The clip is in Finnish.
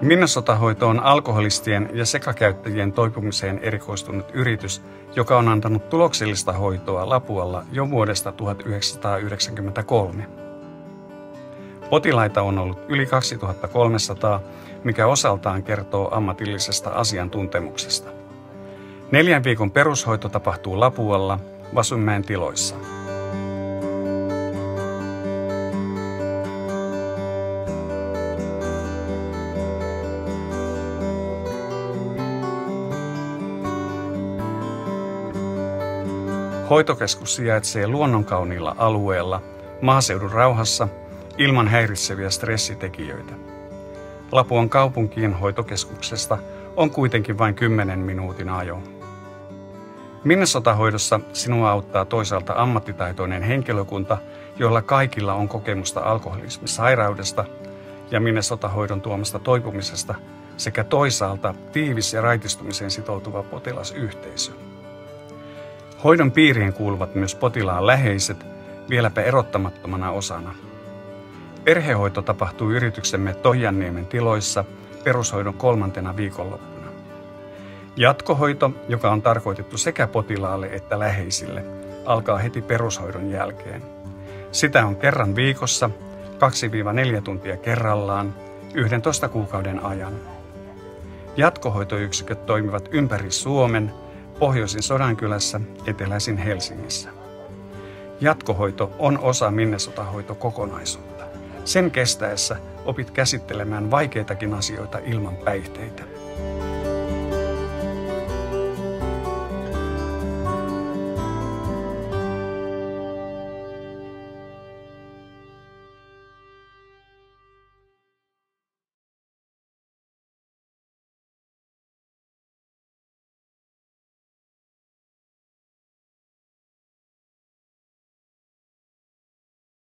Minnesota-hoito on alkoholistien ja sekakäyttäjien toipumiseen erikoistunut yritys, joka on antanut tuloksellista hoitoa Lapualla jo vuodesta 1993. Potilaita on ollut yli 2300, mikä osaltaan kertoo ammatillisesta asiantuntemuksesta. 4 viikon perushoito tapahtuu Lapualla Vasunmäen tiloissa. Hoitokeskus sijaitsee luonnonkauniilla alueella, maaseudun rauhassa, ilman häiritseviä stressitekijöitä. Lapuan kaupunkien hoitokeskuksesta on kuitenkin vain 10 minuutin ajo. Minnesota-hoidossa sinua auttaa toisaalta ammattitaitoinen henkilökunta, joilla kaikilla on kokemusta alkoholismisairaudesta ja Minnesota-hoidon tuomasta toipumisesta, sekä toisaalta tiivis ja raitistumiseen sitoutuva potilasyhteisö. Hoidon piiriin kuuluvat myös potilaan läheiset, vieläpä erottamattomana osana. Perhehoito tapahtuu yrityksemme Tohjanniemen tiloissa perushoidon 3. viikonloppuna. Jatkohoito, joka on tarkoitettu sekä potilaalle että läheisille, alkaa heti perushoidon jälkeen. Sitä on kerran viikossa, 2-4 tuntia kerrallaan, 11 kuukauden ajan. Jatkohoitoyksiköt toimivat ympäri Suomen, pohjoisin Sodankylässä, eteläisin Helsingissä. Jatkohoito on osa Minnesota-hoitokokonaisuutta. Sen kestäessä opit käsittelemään vaikeitakin asioita ilman päihteitä.